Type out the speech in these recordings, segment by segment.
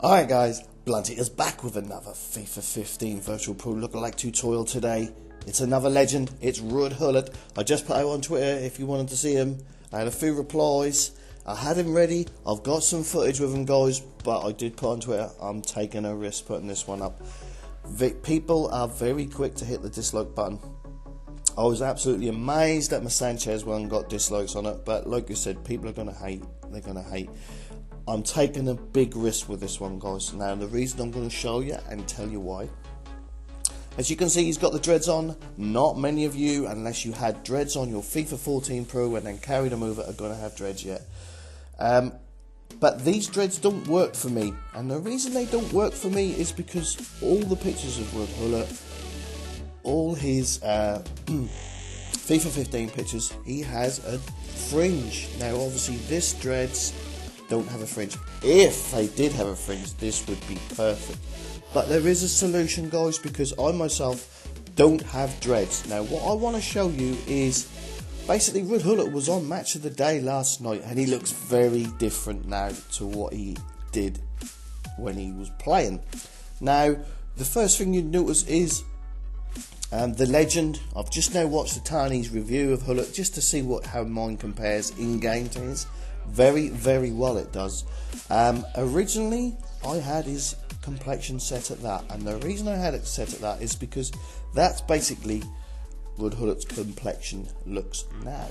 Alright guys, Blunty is back with another FIFA 15 Virtual Pro Lookalike tutorial today. It's another legend, it's Ruud Gullit. I just put out on Twitter if you wanted to see him. I had a few replies, I had him ready, I've got some footage with him guys, but I did put on Twitter, I'm taking a risk putting this one up. People are very quick to hit the dislike button. I was absolutely amazed that my Sanchez one got dislikes on it, but like I said, people are going to hate, they're going to hate. I'm taking a big risk with this one guys. Now the reason I'm going to show you and tell you why. As you can see, he's got the dreads on. Not many of you, unless you had dreads on your FIFA 14 Pro and then carried them over, are going to have dreads yet. But these dreads don't work for me, and the reason they don't work for me is because all the pictures of Ruud Gullit, all his FIFA 15 pictures, he has a fringe. Now obviously this dreads don't have a fringe. If they did have a fringe, this would be perfect. But there is a solution guys, because I myself don't have dreads. Now what I want to show you is basically Ruud Gullit was on Match of the Day last night and he looks very different now to what he did when he was playing. Now the first thing you notice is the legend. I've just now watched the Tarnie's review of Gullit just to see how mine compares in-game to his. Very, very well it does. Originally I had his complexion set at that, and the reason I had it set at that is because that's basically Ruud Gullit's complexion looks now.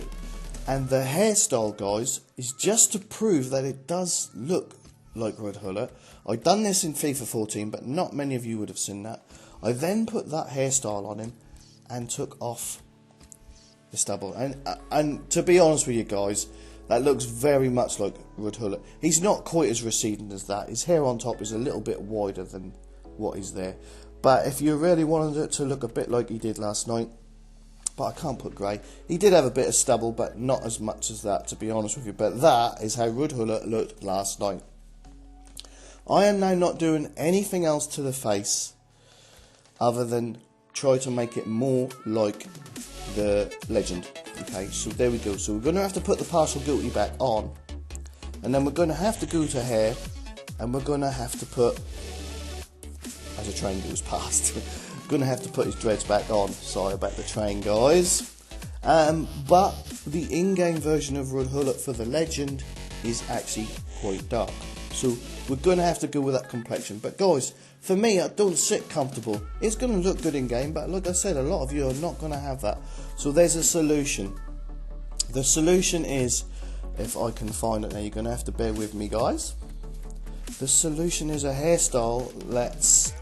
And the hairstyle guys is just to prove that it does look like Ruud Gullit. I've done this in FIFA 14, but not many of you would have seen that. I then put that hairstyle on him and took off the stubble, and to be honest with you guys, that looks very much like Ruud Gullit. He's not quite as receding as that. His hair on top is a little bit wider than what is there. But if you really wanted it to look a bit like he did last night, but I can't put grey. He did have a bit of stubble, but not as much as that, to be honest with you. But that is how Ruud Gullit looked last night. I am now not doing anything else to the face other than try to make it more like the legend. Okay, so there we go. So we're going to have to put the partial guilty back on, and then we're going to have to go to hair, and we're going to have to put, as a train goes past, going to have to put his dreads back on. Sorry about the train guys. But the in-game version of Ruud Gullit for the legend is actually quite dark, so we're going to have to go with that complexion. But guys, for me, I don't sit comfortable. It's going to look good in game, but like I said, a lot of you are not going to have that. So there's a solution. The solution is, if I can find it now, you're going to have to bear with me guys. The solution is a hairstyle that's,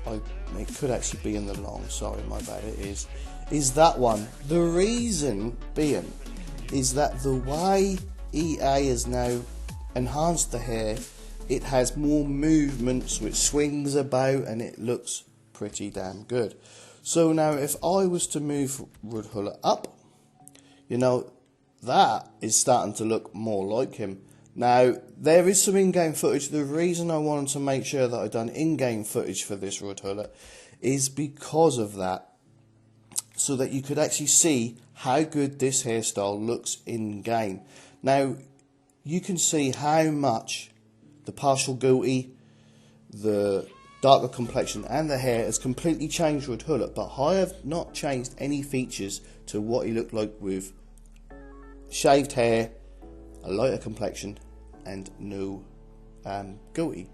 it could actually be in the long, sorry my bad, it is that one. The reason being is that the way EA has now enhanced the hair, it has more movement, so it swings about and it looks pretty damn good. So now if I was to move Ruud Gullit up, you know, that is starting to look more like him. Now there is some in-game footage. The reason I wanted to make sure that I done in-game footage for this Ruud Gullit is because of that, so that you could actually see how good this hairstyle looks in-game. Now you can see how much the partial guilty, the darker complexion and the hair has completely changed Ruud Gullit, but I have not changed any features to what he looked like with shaved hair, a lighter complexion and no guilty.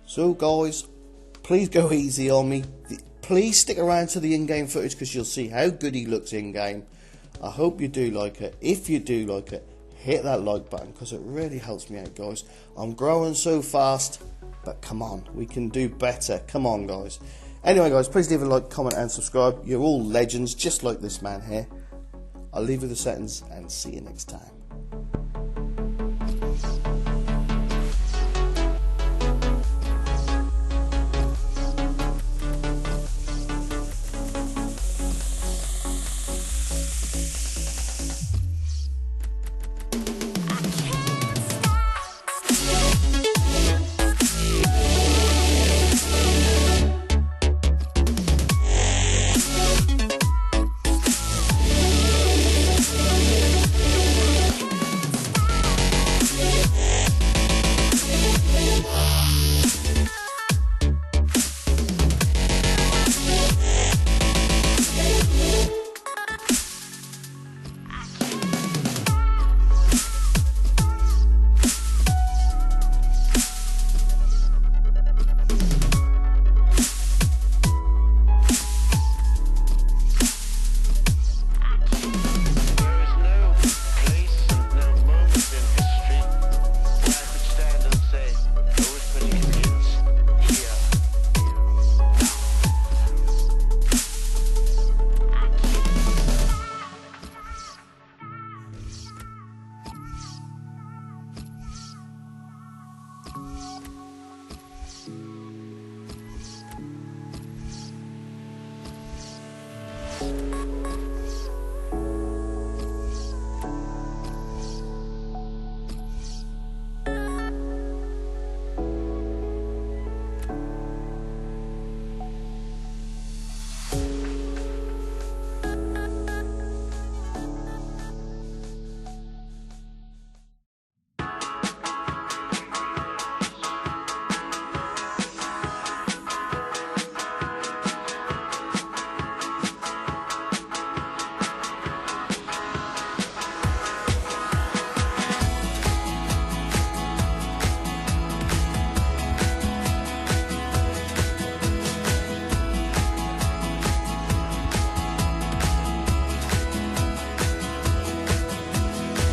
So guys, please go easy on me. Please stick around to the in-game footage because you'll see how good he looks in-game. I hope you do like it. If you do like it, hit that like button because it really helps me out guys. I'm growing so fast, but come on, we can do better. Come on guys. Anyway guys, please leave a like, comment and subscribe. You're all legends just like this man here. I'll leave you the settings and see you next time.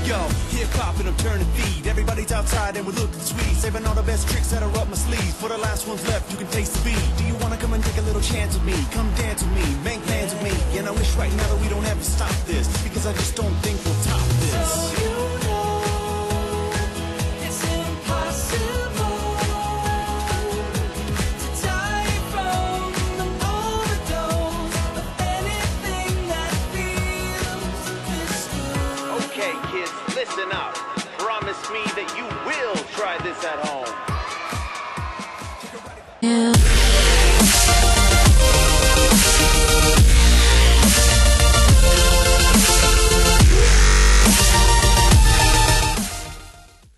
Yo, hip hop and I'm turning feed. Everybody's outside and we're looking sweet. Saving all the best tricks that are up my sleeve. For the last ones left, you can taste the beat. Do you wanna come and take a little chance with me? Come dance with me, make plans with me. And I wish right now that we don't ever stop this, because I just don't think we'll top this. So you know it's impossible to die from an overdose of anything that feels this good. Okay, kids, listen up. Promise me that you will try this at home. Yeah.